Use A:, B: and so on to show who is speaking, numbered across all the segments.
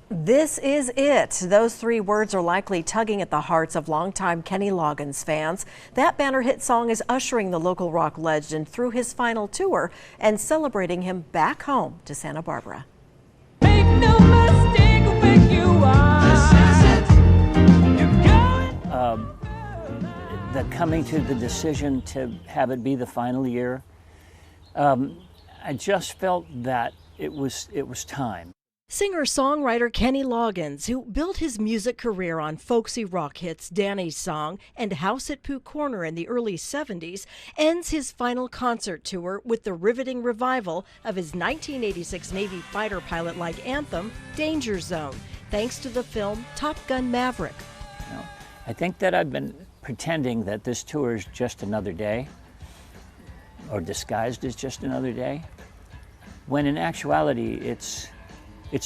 A: This is it. Those three words are likely tugging at the hearts of longtime Kenny Loggins fans. That banner hit song is ushering the local rock legend through his final tour and celebrating him back home to Santa Barbara.
B: Make no mistake where you are.
C: The coming to the decision to have it be the final year, I just felt that it was time.
A: Singer-songwriter Kenny Loggins, who built his music career on folksy rock hits Danny's Song and House at Pooh Corner in the early 70s, ends his final concert tour with the riveting revival of his 1986 Navy fighter pilot-like anthem, Danger Zone, thanks to the film Top Gun Maverick.
C: You know, I think that I've been pretending that this tour is just another day, or disguised as just another day, when in actuality it's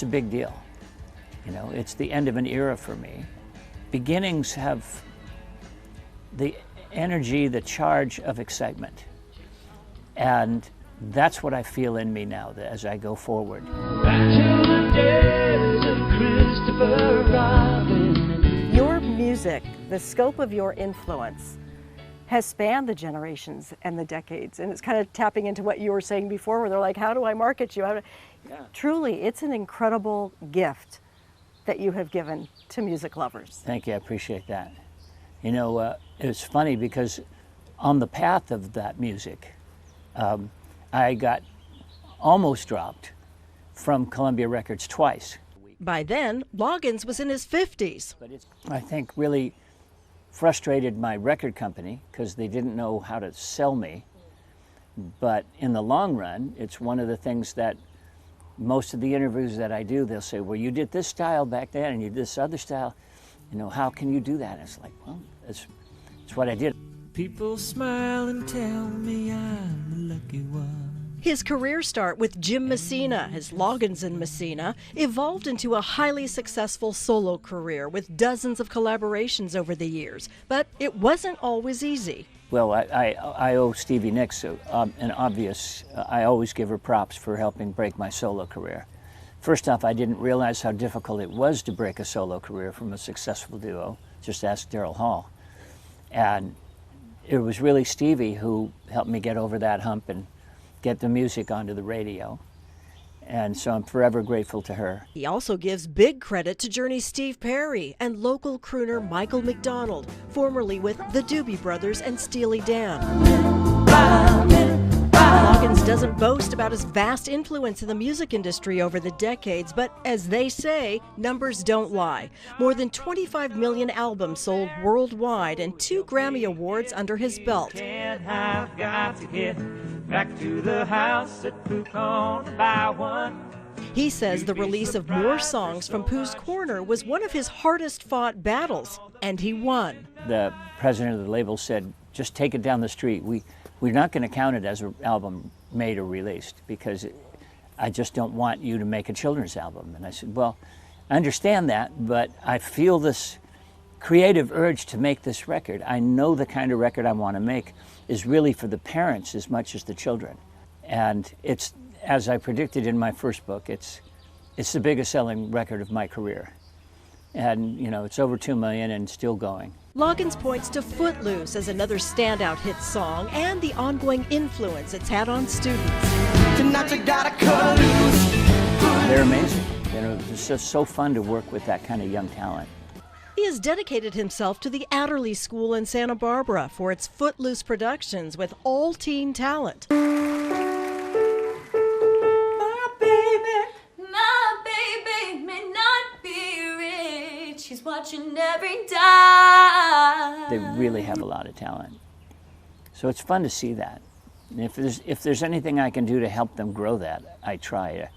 C: a big deal. You know, it's the end of an era for me. Beginnings have the energy, the charge of excitement. And that's what I feel in me now as I go forward.
A: Your music, the scope of your influence, has spanned the generations and the decades. And it's kind of tapping into what you were saying before, where they're like, how do I market you? Yeah. Truly, it's an incredible gift that you have given to music lovers.
C: Thank you, I appreciate that. You know, it's funny because on the path of that music, I got almost dropped from Columbia Records twice.
A: By then, Loggins was in his 50s.
C: But it's, I think, really frustrated my record company because they didn't know how to sell me. But in the long run, it's one of the things that most of the interviews that I do, they'll say, well, you did this style back then and you did this other style. You know, how can you do that? And it's like, well, it's what I did.
B: People smile and tell me I'm the lucky one.
A: His career start with Jim Messina, his Loggins and Messina, evolved into a highly successful solo career with dozens of collaborations over the years. But it wasn't always easy.
C: Well, I owe Stevie Nicks an obvious, I always give her props for helping break my solo career. First off, I didn't realize how difficult it was to break a solo career from a successful duo. Just ask Daryl Hall. And it was really Stevie who helped me get over that hump and get the music onto the radio. And so I'm forever grateful to her.
A: He also gives big credit to Journey's Steve Perry and local crooner Michael McDonald, formerly with the Doobie Brothers and Steely Dan. Loggins doesn't boast about his vast influence in the music industry over the decades, but as they say, numbers don't lie. More than 25 million albums sold worldwide and 2 Grammy Awards under his belt.
B: I've got to get back to the house at Pooh Corner by one.
A: He says the release of more songs from Pooh's Corner was one of his hardest fought battles, and he won.
C: The president of the label said, just take it down the street. We're not going to count it as an album made or released because I just don't want you to make a children's album. And I said, well, I understand that, but I feel this creative urge to make this record. I know the kind of record I want to make is really for the parents as much as the children. And it's, as I predicted in my first book, it's the biggest selling record of my career. And, you know, it's over 2 million and still going.
A: Loggins points to Footloose as another standout hit song and the ongoing influence it's had on students.
B: Tonight you gotta cut loose.
C: They're amazing. You know, it's just so fun to work with that kind of young talent.
A: He has dedicated himself to the Adderley School in Santa Barbara for its Footloose productions with all teen talent.
D: She's watching every dime.
C: They really have a lot of talent. So it's fun to see that. And if there's anything I can do to help them grow that, I try to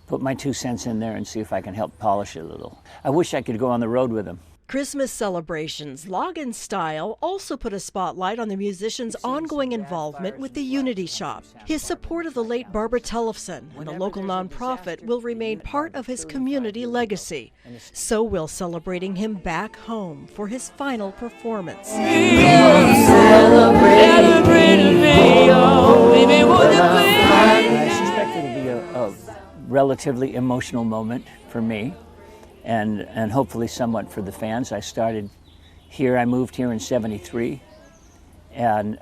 C: put my 2 cents in there and see if I can help polish it a little. I wish I could go on the road with them.
A: Christmas celebrations, Loggins Style, also put a spotlight on the musician's ongoing involvement with the Unity Shop. His support of the late Barbara Tullifson and the local nonprofit will remain part of his community legacy. So will celebrating him back home for his final performance.
C: I suspect it'll be a relatively emotional moment for me. and hopefully somewhat for the fans. I started here, I moved here in '73, and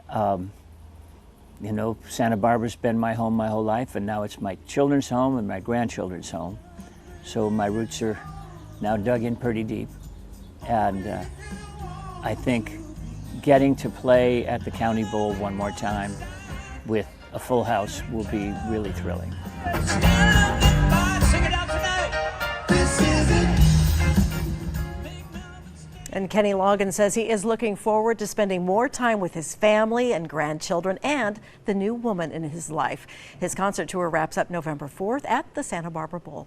C: you know, Santa Barbara's been my home my whole life, and now it's my children's home and my grandchildren's home. So my roots are now dug in pretty deep, and I think getting to play at the County Bowl one more time with a full house will be really thrilling.
A: And Kenny Loggins says he is looking forward to spending more time with his family and grandchildren and the new woman in his life. His concert tour wraps up November 4th at the Santa Barbara Bowl.